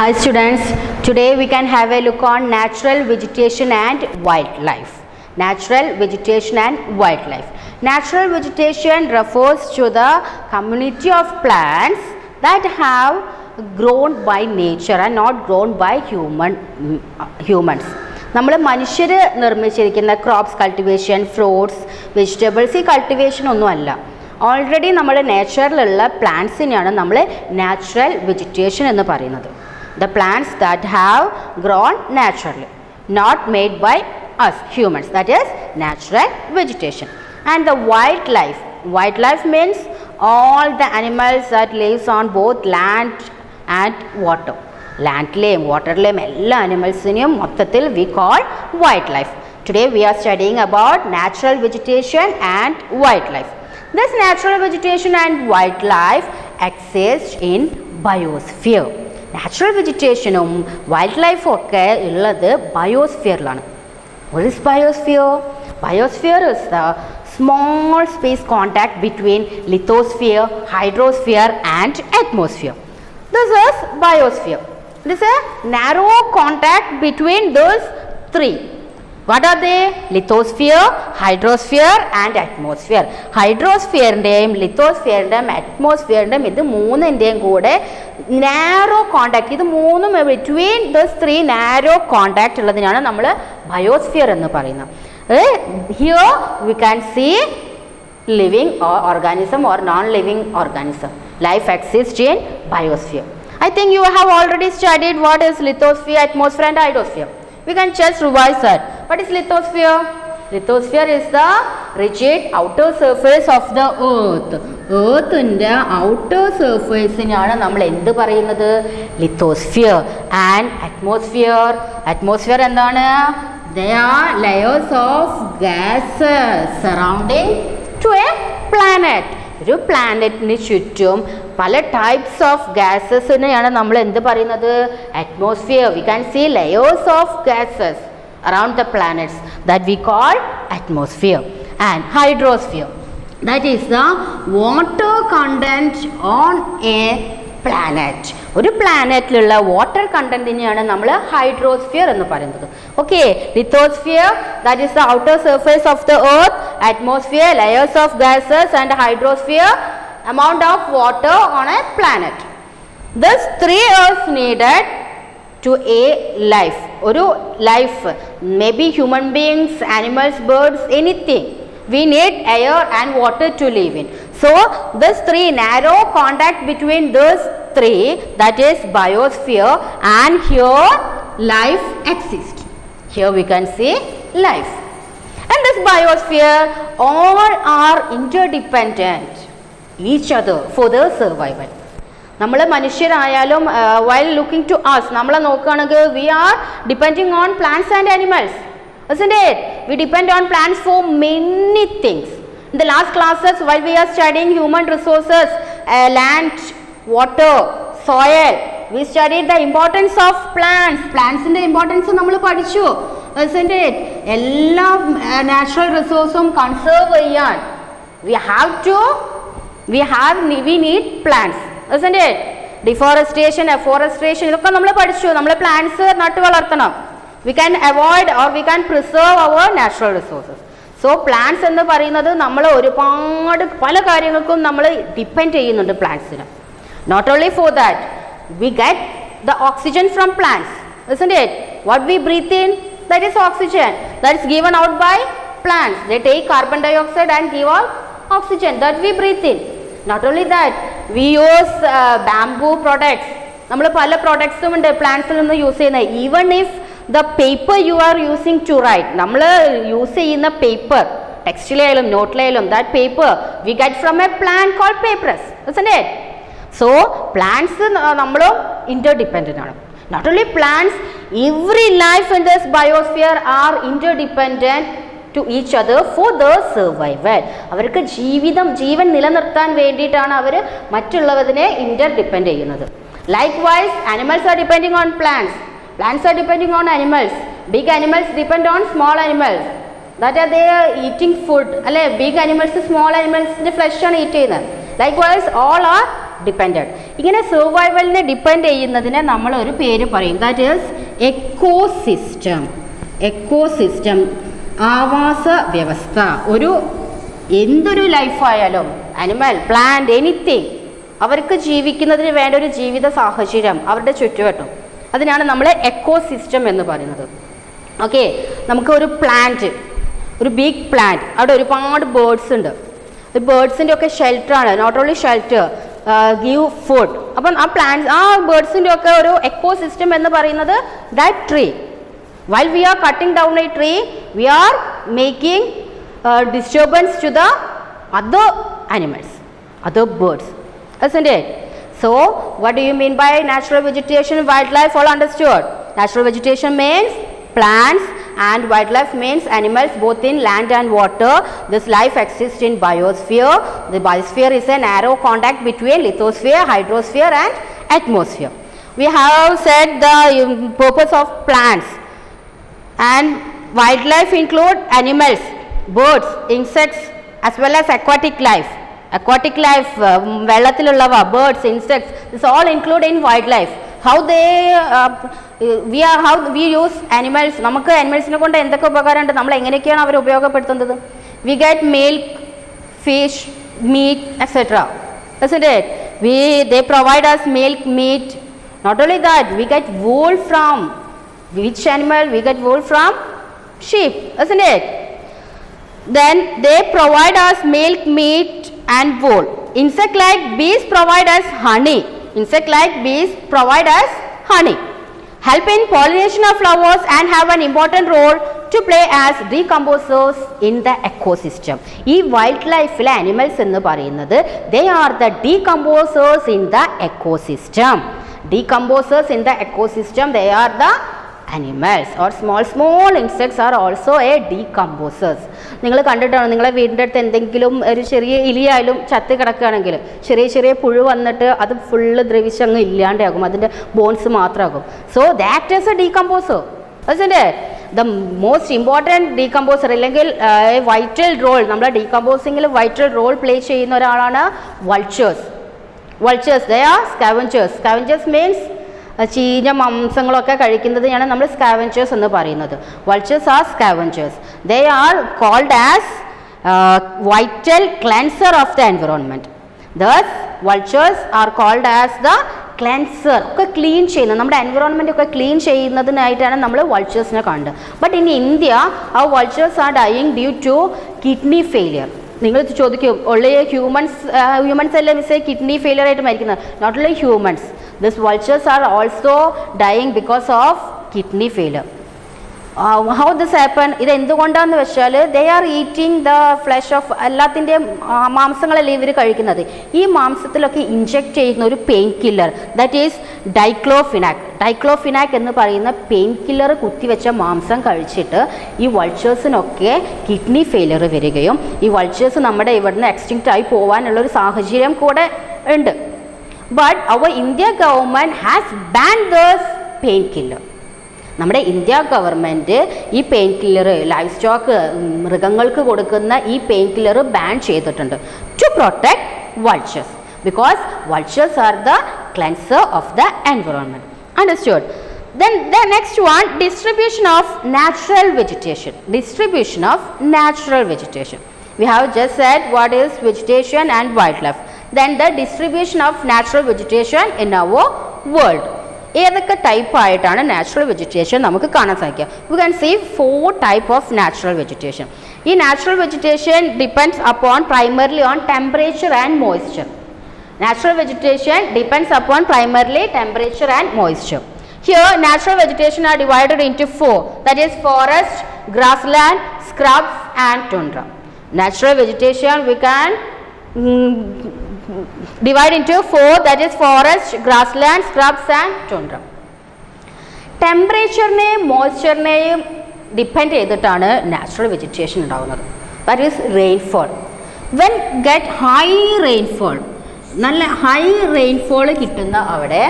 Hi students, today we can have a look on natural vegetation and wildlife. Natural vegetation and wildlife. Natural vegetation refers to the community of plants that have grown by nature and not grown by humans. നമ്മൾ മനുഷ്യർ നിർമ്മിച്ചിരിക്കുന്ന crops cultivation, fruits, vegetables, ഈ cultivation ഒന്നുമല്ല. Already നമ്മൾ നേച്ചറിലുള്ള പ്ലാന്റ്സിനെയാണ് നമ്മൾ natural vegetation എന്ന് പറയുന്നത്. The plants that have grown naturally, not made by us humans, that is natural vegetation. And the wildlife means all the animals that lives on both land and water. Landlame, waterlame, all animals we call wildlife. Today we are studying about natural vegetation and wildlife. This natural vegetation and wildlife exists in biosphere. Natural വെജിറ്റേഷനും wild ലൈഫും ഒക്കെ ഉള്ളത് ബയോസ്ഫിയറിലാണ്. What is biosphere? Biosphere is the small space contact between lithosphere, hydrosphere and atmosphere. This is biosphere. It is a narrow contact between those three. What are they? Lithosphere, hydrosphere and atmosphere. ഹൈഡ്രോസ്ഫിയറിൻ്റെയും ലിത്തോസ്ഫിയറിൻ്റെയും അറ്റ്മോസ്ഫിയറിൻ്റെയും ഇത് മൂന്നിൻ്റെയും കൂടെ narrow contact, ഇത് മൂന്നും between those three narrow contact ഉള്ളതിനാണ് നമ്മൾ biosphere എന്ന് പറയുന്നത്. Here we can see living organism or non living organism. Life exist in biosphere. I think you have already studied what is lithosphere, atmosphere and hydrosphere. We can just revise that. What is lithosphere? Lithosphere is the rigid outer surface of the earth. Earthന്റെ outer surface-നെയാണ് നമ്മൾ എന്ത് പറയുന്നത്? lithosphere. And atmosphere എന്താണ്? They are layers of gases surrounding to a planet. ഒരു പ്ലാനറ്റിന് ചുറ്റും പല types of ഗ്യാസസിനെയാണ് നമ്മൾ എന്ത് പറയുന്നത്? Atmosphere. We can see layers of gases around the planets that we call atmosphere. And hydrosphere, that is the water content on a planet. ഒരു പ്ലാനറ്റിലുള്ള water കണ്ടന്റിനെയാണ് നമ്മൾ hydrosphere എന്ന് പറയുന്നത്. Okay, lithosphere that is the outer surface of the earth, atmosphere layers of gases and hydrosphere amount of water on a planet. These three is needed to a life. ഒരു life, maybe human beings, animals, birds, anything. We need air and water to live in. So this three narrow contact between those three, that is biosphere, and here life exists. Here we can see life. And this biosphere all are interdependent each other for their survival. നമ്മൾ മനുഷ്യരായാലും while looking to us, നമ്മളെ നോക്കുകയാണെങ്കിൽ we are depending on plants and animals, isn't it? We depend on plants for many things. In the last classes, while we are studying human resources, land, water, soil, we studied the importance of plants. Plantsന്റെ importance നമ്മൾ പഠിച്ചു, isn't it? എല്ലാ natural റിസോഴ്സും conserve ചെയ്യാൻ we need plants, isn't it? Deforestation, afforestation, ഇതൊക്കെ നമ്മൾ പഠിച്ചു. നമ്മൾ പ്ലാന്റ്സ് നട്ടു വളർത്തണം. We can avoid or we can preserve our natural resources. So plants എന്ന് പറയുന്നത് നമ്മൾ ഒരുപാട് പല കാര്യങ്ങൾക്കും നമ്മൾ ഡിപ്പെൻഡ് ചെയ്യുന്നുണ്ട് പ്ലാന്റ്സിന്. Not only for that, we get the oxygen from plants, isn't it? What we breathe in, that is oxygen, that is given out by plants. They take carbon dioxide and give out oxygen that we breathe in. Not only that, we use bamboo products. നമ്മൾ പല പ്രോഡക്ട്സും ഉണ്ട് പ്ലാന്റ്സിൽ നിന്ന് use ചെയ്യുന്നത്. Even if the paper you are using to write, നമ്മൾ use ചെയ്യുന്ന paper ടെക്സ്റ്റിലായാലും നോട്ടിലായാലും, that paper we get from a plant called papyrus, isn't it? So plants നമ്മളും ഇന്റർഡിപെൻഡൻ്റ് ആണ്. Not only plants, every life in this biosphere are interdependent to each other for the survival. അവർക്ക് ജീവൻ നിലനിർത്താൻ വേണ്ടിയിട്ടാണ് അവർ മറ്റുള്ളവരെ ഇന്റർഡിപെൻഡ് ചെയ്യുന്നത്. Likewise, animals are depending on plants. Plants are depending on animals. Big animals depend on small animals. That are they are eating food. അല്ലെ, big animals small animals flesh ആണ് eat ചെയ്യുന്നത്. Likewise, all are depended. ഇങ്ങനെ സർവൈവലിനെ depend ചെയ്യുന്നതിനെ നമ്മളൊരു പേര് പറയും, that is ecosystem. Ecosystem ആവാസ വ്യവസ്ഥ. എന്തൊരു ലൈഫായാലും, അനിമൽ, പ്ലാന്റ്, എനിത്തിങ്, അവർക്ക് ജീവിക്കുന്നതിന് വേണ്ട ഒരു ജീവിത സാഹചര്യം അവരുടെ ചുറ്റുവട്ടം, അതിനാണ് നമ്മൾ എക്കോസിസ്റ്റം എന്ന് പറയുന്നത്. ഓക്കെ, നമുക്ക് ഒരു പ്ലാന്റ്, ഒരു ബിഗ് പ്ലാന്റ്, അവിടെ ഒരുപാട് ബേർഡ്സ് ഉണ്ട്. ബേർഡ്സിൻ്റെ ഒക്കെ ഷെൽട്ടറാണ്, not only shelter, give food. അപ്പം ആ പ്ലാന്റ്സ്, ആ ബേർഡ്സിൻ്റെ ഒക്കെ ഒരു എക്കോസിസ്റ്റം എന്ന് പറയുന്നത് that tree. While we are cutting down a tree, we are making disturbance to the other animals, other birds, isn't it? So, what do you mean by natural vegetation, wildlife? All understood? Natural vegetation means plants and wildlife means animals both in land and water. This life exists in biosphere. The biosphere is a narrow contact between lithosphere, hydrosphere and atmosphere. We have said the purpose of plants. And wildlife include animals, birds, insects as well as aquatic life. Aquatic life, വെള്ളത്തിലുള്ളവ, birds, insects, this all include in wildlife. How we use animals. നമുക്ക് animalsനെ കൊണ്ട് എന്തൊക്കെ ഉപകാരമുണ്ട്, നമ്മൾ എങ്ങനെയൊക്കെയാണ് അവർ ഉപയോഗപ്പെടുത്തുന്നത്? We get milk, fish, meat, etc. Isn't it? They provide us milk, meat. Not only that, we get wool from which animal? We get wool from sheep, isn't it? Then they provide us milk, meat and wool. Insect like bees provide us honey. Insect like bees provide us honey. Help in pollination of flowers and have an important role to play as decomposers in the ecosystem. ഈ wild ലൈഫിലെ animals എന്ന് പറയുന്നത് they are the decomposers in the ecosystem. Decomposers in the ecosystem, they are the animals or small insects are also a decomposers. നിങ്ങൾ കണ്ടിട്ടാണ്, നിങ്ങളെ വീടിൻ്റെ അടുത്ത് എന്തെങ്കിലും ഒരു ചെറിയ ഇലിയായാലും ചത്ത് കിടക്കുകയാണെങ്കിൽ ചെറിയ പുഴു വന്നിട്ട് അത് ഫുള്ള് ദ്രവിച്ചങ്ങ് ഇല്ലാണ്ടാകും, അതിൻ്റെ ബോൺസ് മാത്രമാകും. So that is a decomposer, അല്ലേ? ദ മോസ്റ്റ് ഇമ്പോർട്ടൻറ്റ് ഡീകമ്പോസർ അല്ലെങ്കിൽ വൈറ്റൽ റോൾ, നമ്മുടെ ഡീകമ്പോസിങ്ങിൽ വൈറ്റൽ റോൾ പ്ലേ ചെയ്യുന്ന ഒരാളാണ് vultures. Vultures, they are scavengers. Scavengers means ചീഞ്ഞ മാംസങ്ങളൊക്കെ കഴിക്കുന്നതിനാണ് നമ്മൾ സ്കാവഞ്ചേഴ്സ് എന്ന് പറയുന്നത്. Vultures are scavengers. They are called as vital cleanser of the environment. Thus vultures are called as the cleanser. ഒക്കെ ക്ലീൻ ചെയ്യുന്നത്, നമ്മുടെ എൻവിറോൺമെൻറ്റ് ഒക്കെ ക്ലീൻ ചെയ്യുന്നതിനായിട്ടാണ് നമ്മൾ വൾച്ചേഴ്സിനെ കണ്ടത്. ബട്ട് ഇൻ ഇന്ത്യ ആ vultures are dying due to kidney failure. നിങ്ങൾ ചോദിക്കും, ഉള്ള ഹ്യൂമൻസ് അല്ലേ മിസ്സേ കിഡ്നി ഫെയിലിയർ ആയിട്ട് മരിക്കുന്നത്? Not only humans, these vultures are also dying because of kidney failure. How this happen? ഇത് എന്തുകൊണ്ടാണെന്ന് വെച്ചാൽ they are eating the flesh of എല്ലാത്തിൻ്റെയും മാംസങ്ങളല്ലേ ഇവർ കഴിക്കുന്നത്. ഈ മാംസത്തിലൊക്കെ ഇഞ്ചെക്ട് ചെയ്യുന്ന ഒരു pain killer, that is diclofenac. Diclofenac എന്ന് പറയുന്ന പെയിൻ കില്ലർ കുത്തിവെച്ച മാംസം കഴിച്ചിട്ട് ഈ വൾച്ചേഴ്സിനൊക്കെ കിഡ്നി ഫെയിലിയർ വരികയും ഈ വൾച്ചേഴ്സ് നമ്മുടെ ഇവിടുന്ന് എക്സ്റ്റിങ്ക്റ്റ് ആയി പോകാനുള്ളൊരു സാഹചര്യം കൂടെ ഉണ്ട്. But our India government has banned this painkiller. നമ്മുടെ ഇന്ത്യ ഗവൺമെൻറ് ഈ പെയിൻ കില്ലർ, ലൈഫ് സ്റ്റോക്ക്, മൃഗങ്ങൾക്ക് കൊടുക്കുന്ന ഈ പെയിൻ കില്ലർ ബാൻ ചെയ്തിട്ടുണ്ട് to protect vultures, because vultures are the cleanser of the environment. Understood? Then the next one, distribution of natural vegetation. Distribution of natural vegetation. We have just said what is vegetation and wildlife. Then the distribution of natural vegetation in our world. ഏതൊക്കെ type ആയിട്ടാണ് natural vegetation നമുക്ക് കാണാൻ സാധിക്കുക? We can see 4 types of natural vegetation. ഈ natural vegetation depends upon primarily on temperature and moisture. Natural vegetation depends upon primarily temperature and moisture. Here natural vegetation are divided into 4, that is forest, grassland, scrubs and tundra. Natural vegetation we can divide into 4, that is forest, grassland, scrubs and tundra. ടെമ്പറേച്ചറിനെയും മോയ്സ്ചറിനെയും depend ചെയ്തിട്ടാണ് natural vegetation ഉണ്ടാകുന്നത്. That is rainfall. When get high rainfall, നല്ല high rainfall കിട്ടുന്ന അവിടെ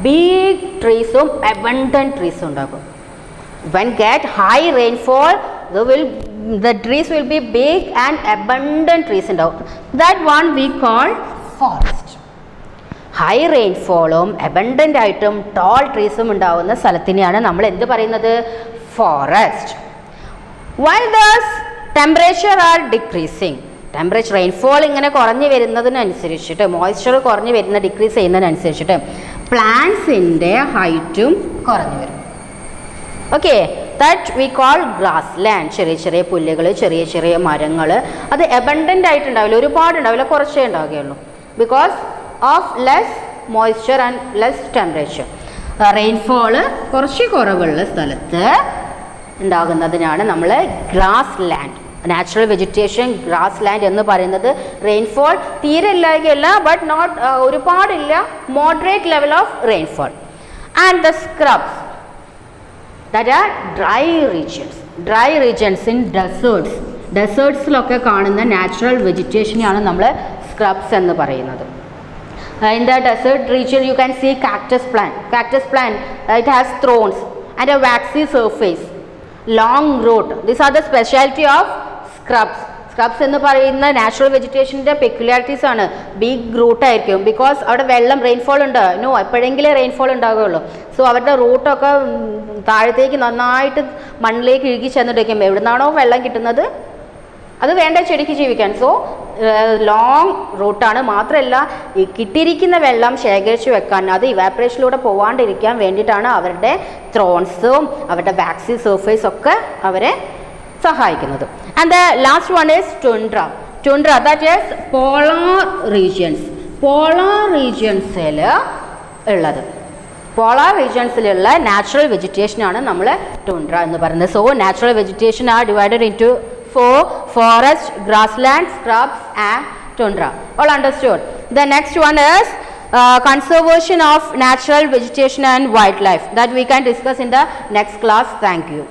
big ട്രീസും abundant ട്രീസും ഉണ്ടാകും. When get high rainfall the trees will be big and abundant trees ഉണ്ടാവും. That one we call forest. High റെയിൻഫോളും abundant ആയിട്ടും ടോൾ ട്രീസും ഉണ്ടാവുന്ന സ്ഥലത്തിനെയാണ് നമ്മൾ എന്ത് പറയുന്നത്? Forest. While thus temperature are decreasing, temperature rainfall ഇങ്ങനെ കുറഞ്ഞു വരുന്നതിനനുസരിച്ചിട്ട്, മോയ്സ്ചർ കുറഞ്ഞു വരുന്ന ഡിക്രീസ് ചെയ്യുന്നതിനനുസരിച്ചിട്ട് പ്ലാന്റ്സിൻ്റെ ഹൈറ്റും കുറഞ്ഞു വരും. Okay, that we call grass land. ചെറിയ ചെറിയ പുല്ലുകൾ, ചെറിയ ചെറിയ മരങ്ങൾ, അത് അബണ്ടൻ്റ് ആയിട്ടുണ്ടാവില്ല, ഒരുപാടുണ്ടാവില്ല, കുറച്ചേ ഉണ്ടാവുകയുള്ളൂ. Because of less moisture and less temperature. Rainfall കുറച്ച് കുറവുള്ള സ്ഥലത്ത് ഉണ്ടാകുന്നതിനാണ് നമ്മൾ grassland, natural vegetation grassland എന്ന് പറയുന്നത്. റെയിൻഫോൾ തീരെ ഇല്ലായ്കയല്ല, ബട്ട് നോട്ട് ഒരുപാടില്ല, moderate level of rainfall. And the scrubs that are dry regions. Dry regions in deserts, ഡെസേർട്സിലൊക്കെ കാണുന്ന നാച്ചുറൽ വെജിറ്റേഷനെയാണ് നമ്മൾ സ്ക്രബ്സ് എന്ന് പറയുന്നത്. In the desert region you can see cactus plant. Cactus plant, it has thorns and a waxy surface, long root. These are the specialty of scrubs. Scrubs എന്ന് പറയുന്ന natural വെജിറ്റേഷൻ്റെ peculiarities ആണ്. Big root ആയിരിക്കും, because അവിടെ വെള്ളം rainfall ഉണ്ട്, no എപ്പോഴെങ്കിലും rainfall ഉണ്ടാകുകയുള്ളൂ. So അവരുടെ റൂട്ടൊക്കെ താഴത്തേക്ക് നന്നായിട്ട് മണ്ണിലേക്ക് ഇഴുകി ചെന്നിട്ടേക്കും. എവിടെ നിന്നാണോ വെള്ളം കിട്ടുന്നത് അത് വേണ്ട ചെടിക്ക് ജീവിക്കാൻ. സോ ലോങ് റൂട്ടാണ്. മാത്രമല്ല ഈ കിട്ടിയിരിക്കുന്ന വെള്ളം ശേഖരിച്ച് വെക്കാൻ, അത് ഇവാപ്പറേഷനിലൂടെ പോവാണ്ടിരിക്കാൻ വേണ്ടിയിട്ടാണ് അവരുടെ ത്രോൺസും അവരുടെ വാക്സി സർഫേസ് ഒക്കെ അവരെ സഹായിക്കുന്നത്. And the last one is tundra. Tundra that is polar regions. Polar റീജിയൻസിൽ ഉള്ളത്, പോളാർ റീജിയൻസിലുള്ള നാച്ചുറൽ വെജിറ്റേഷനാണ് നമ്മൾ ടുണ്ട്ര എന്ന് പറയുന്നത്. So natural vegetation are divided into forest, grassland, scrubs and tundra. All understood? The next one is conservation of natural vegetation and wildlife, that we can discuss in the next class. Thank you.